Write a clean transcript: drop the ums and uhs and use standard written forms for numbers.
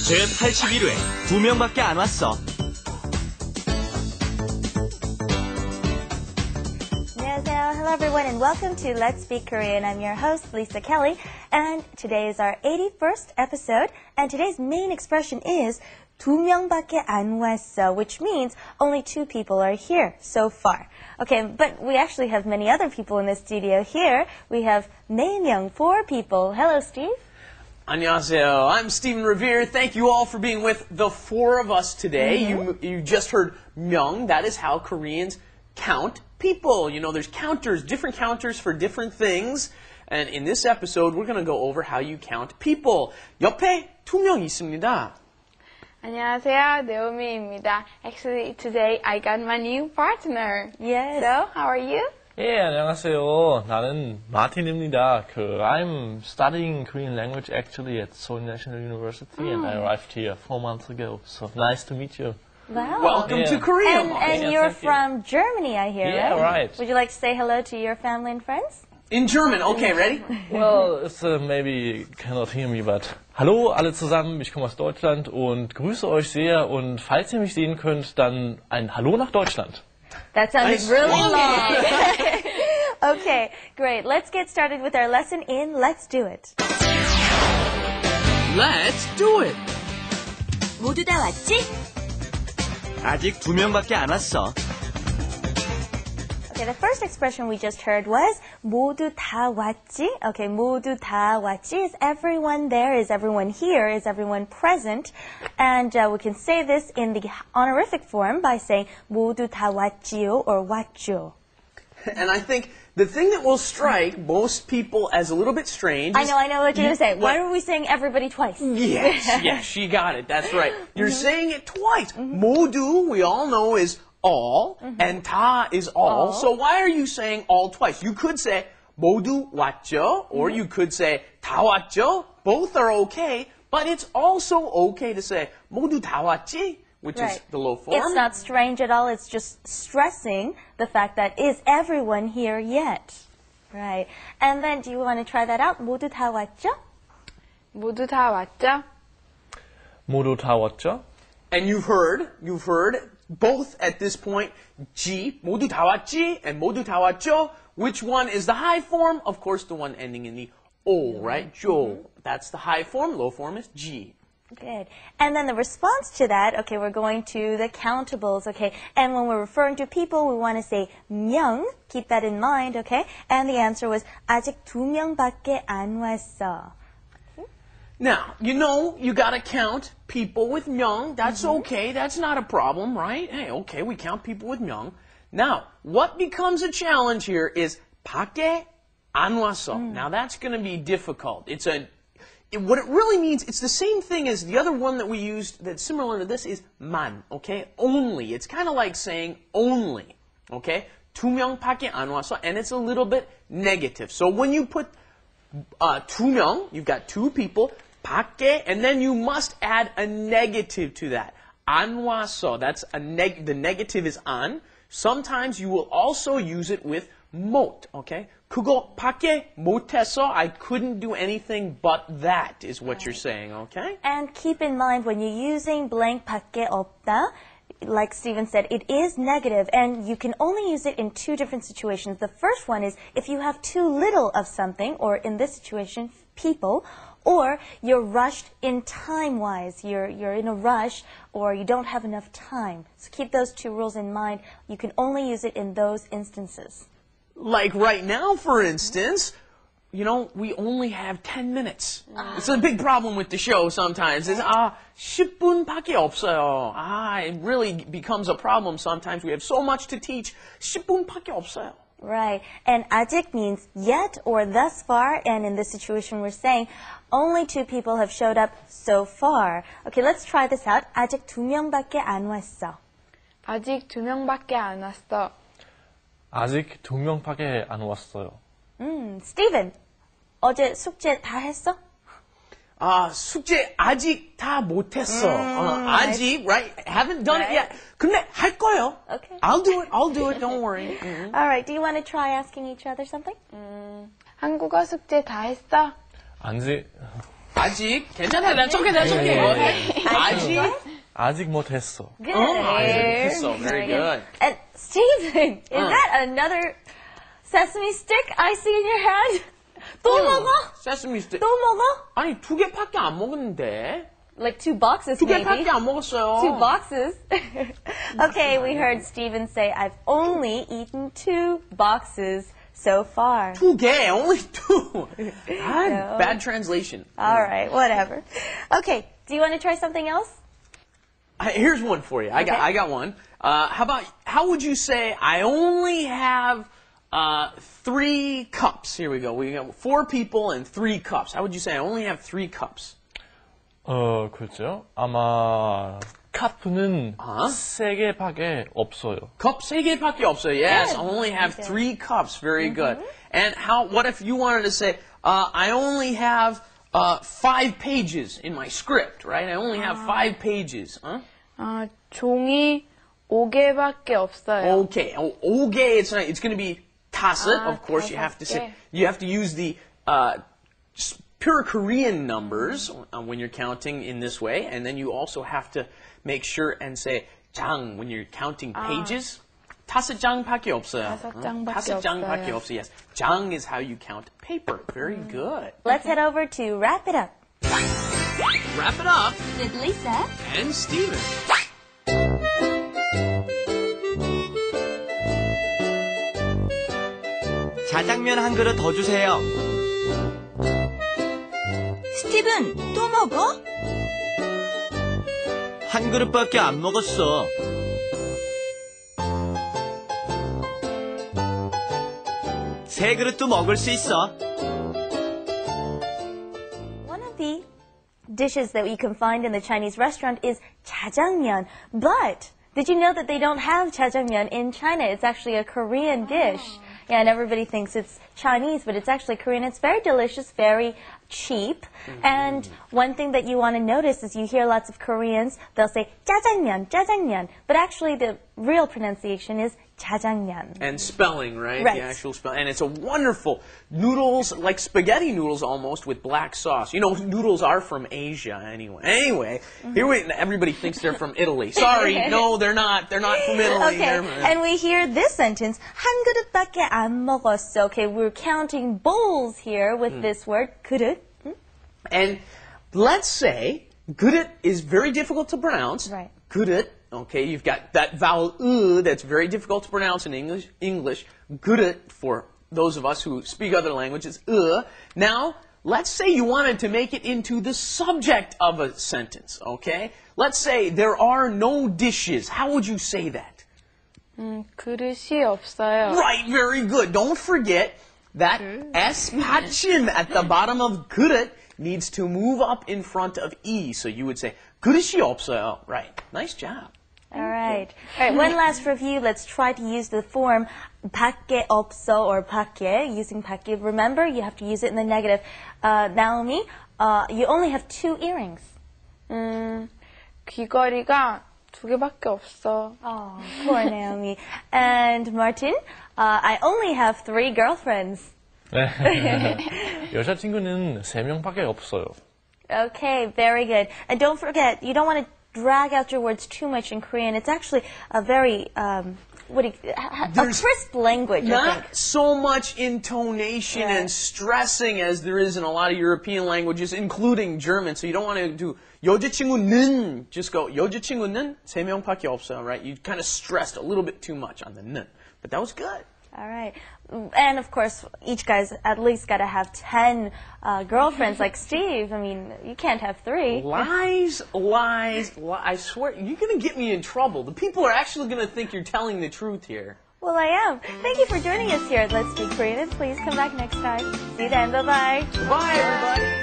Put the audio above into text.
제81회 두 명밖에 안 왔어. Hello everyone and welcome to Let's Speak Korean. I'm your host Lisa Kelley and today is our 81st episode and today's main expression is 두 명밖에 안 왔어, which means only two people are here so far. Okay, but we actually have many other people in the studio here. We have 네 명, four people. Hello, Steve. 안녕하세요. I'm Stephen Revere. Thank you all for being with the four of us today. You just heard 명. That is how Koreans count people. You know, there's counters, different counters for different things. And in this episode, we're going to go over how you count people. 옆에 두 명 있습니다. 안녕하세요, 네오미입니다. Actually, today I got my new partner. Yes. So, how are you? 예, 안녕하세요. 나는 마틴입니다. I'm studying Korean language actually at Seoul National University and I arrived here 4 months ago. So nice to meet you. Wow. Welcome to Korea. And you're from Germany, I hear, Yeah, right. Would you like to say hello to your family and friends? In German. Okay, ready? Well, it's maybe you cannot hear me, but hallo alle zusammen, ich komme aus Deutschland und grüße euch sehr und falls ihr mich sehen könnt, dann ein Hallo nach Deutschland. That sounded really long. Okay, great. Let's get started with our lesson in Let's Do It. Let's do it. 모두 다 왔지? 아직 두 명밖에 안 왔어. Okay, the first expression we just heard was 모두 다 왔지? Okay, 모두 다 왔지 is everyone there, is everyone here, is everyone present. And we can say this in the honorific form by saying 모두 다 왔지요 or 왔죠. And I think the thing that will strike most people as a little bit strange is... I know what you're going to say. Why are we saying everybody twice? Yes, she got it. That's right. You're saying it twice. 모두, we all know, is all, and 다 is all. So why are you saying all twice? You could say 모두 왔죠, or you could say 다 왔죠. Both are okay, but it's also okay to say 모두 다 왔지, which is the low form. It's not strange at all. It's just stressing the fact that is everyone here yet? Right. And then do you want to try that out? 모두 다 왔죠? 모두 다 왔죠? 모두 다 왔죠? And you've heard both at this point, 지, 모두 다 왔지, and 모두 다 왔죠. Which one is the high form? Of course, the one ending in the O, right? 조. That's the high form. Low form is 지. Good. And then the response to that, okay, we're going to the countables, okay? And when we're referring to people, we want to say 명. Keep that in mind, okay? And the answer was 아직 두 명밖에 안 왔어. Now, you gotta count people with 명. That's okay. That's not a problem, right? Hey, okay, we count people with 명. Now, what becomes a challenge here is 밖에 안 왔어. Now, that's gonna be difficult. What it really means, it's the same thing as the other one that we used that's similar to this is 만, okay? Only. It's kind of like saying only, okay? 두 명 밖에 안 왔어, and it's a little bit negative. So when you put 두 명, you've got two people, 밖에, and then you must add a negative to that. 안 왔어, that's the negative is 안. Sometimes you will also use it with 못, okay? 그거 밖에 못했어, I couldn't do anything but that is what you're saying, okay? And keep in mind when you're using blank 밖에 없다, like Stephen said, it is negative, and you can only use it in two different situations. The first one is if you have too little of something, or in this situation, people, or you're rushed in time-wise. You're in a rush, or you don't have enough time. So keep those two rules in mind. You can only use it in those instances. Like right now, for instance, we only have 10 minutes. It's a big problem with the show sometimes. It's 10분밖에 없어요. It really becomes a problem sometimes. We have so much to teach. 10분밖에 없어요. Right. And 아직 means yet or thus far. And in this situation, we're saying only two people have showed up so far. Okay, let's try this out. 아직 두 명밖에 안 왔어. 아직 두 명밖에 안 왔어. 아직 두 명밖에 안 왔어요. Stephen, 어제 숙제 다 했어? 숙제 아직 다 못했어. 아직, right? Haven't done it yet. 근데 할 거예요. Okay. I'll do it. Don't worry. All right. Do you want to try asking each other something? 한국어 숙제 다 했어? 아직 괜찮아. That's okay. 아직? 아직 못했어. Good. So very good. And Steven, is that another sesame stick I see in your hand? 또 먹어? Sesame stick. 또 먹어? 아니 2개밖에 안 먹었는데. Like 2 boxes 2개밖에 maybe. 안 먹었어요. 2 boxes. Okay, we heard Steven say, I've only eaten 2 boxes so far. 2개, only 2. Bad translation. All right, whatever. Okay, do you want to try something else? Here's one for you. I got one. How would you say I only have 3 cups? Here we go. We got 4 people and 3 cups. How would you say I only have 3 cups? 그렇죠. 아마 카프는 Uh-huh. 3개밖에 없어요. Cup 3개밖에 없어요. Yes, I only have 3 cups. Very good. And what if you wanted to say I only have 5 pages in my script, right? I only have 5 pages. Huh? 종이 5개밖에 없어요. Okay. 5개. It's going to be 다섯. Of course, you have to say. You have to use the pure Korean numbers when you're counting in this way, and then you also have to make sure and say 장 when you're counting pages. 5장밖에 없어요. 5장밖에 없어요. Yes. 장 is how you count paper. Very good. Let's head over to Wrap It Up Wrap it up. with Lisa. And Steven. 자장면 한 그릇 더 주세요. 스티븐, 또 먹어? 한 그릇밖에 안 먹었어. 세 그릇도 먹을 수 있어. One of the dishes that you can find in the Chinese restaurant is Jajangmeon. But did you know that they don't have Jajangmeon in China? It's actually a Korean dish. Yeah, and everybody thinks it's Chinese, but it's actually Korean. It's very delicious, very cheap. And one thing that you want to notice is you hear lots of Koreans, they'll say Jajangmeon, Jajangmeon. But actually the real pronunciation is Jajangmeon. And spelling, right? Right. The actual spelling. And it's a wonderful noodles, like spaghetti noodles almost with black sauce. You know, noodles are from Asia anyway. Anyway, everybody thinks they're from Italy. Sorry, no, they're not. They're not from Italy. Okay, and we hear this sentence, 한 그릇밖에 안 먹었어. Okay, we're counting bowls here with this word, 그릇. And let's say 그릇 is very difficult to pronounce. Right. 그릇. Okay, you've got that vowel that's very difficult to pronounce in English. 그릇 for those of us who speak other languages. Now, let's say you wanted to make it into the subject of a sentence. Okay, let's say there are no dishes. How would you say that? 그릇이 없어요. Right, very good. Don't forget that S 받침 at the bottom of 그릇 needs to move up in front of E. So you would say 그릇이 없어요. Right. Nice job. All right. All right, one last review. Let's try to use the form 밖에 없어 or 밖에, using 밖에. Remember, you have to use it in the negative. Naomi, you only have 2 earrings. 귀걸이가 2개밖에 없어. Oh, poor Naomi. And Martin, I only have 3 girlfriends. 여자친구는 3명밖에 없어요. Okay, very good. And don't forget, you don't want to drag out your words too much in Korean. It's actually a very, a crisp language, I Not think. so much intonation and stressing as there is in a lot of European languages, including German. So you don't want to do 여자친구는. Just go 여자친구는 3명밖에 없어요, right? You kind of stressed a little bit too much on the 는. But that was good. All right. And of course, each guy's at least got to have 10 girlfriends like Steve. I mean, you can't have 3. Lies. I swear, you're going to get me in trouble. The people are actually going to think you're telling the truth here. Well, I am. Thank you for joining us here at Let's Speak Korean. And please come back next time. See you then. Bye-bye. Bye, everybody.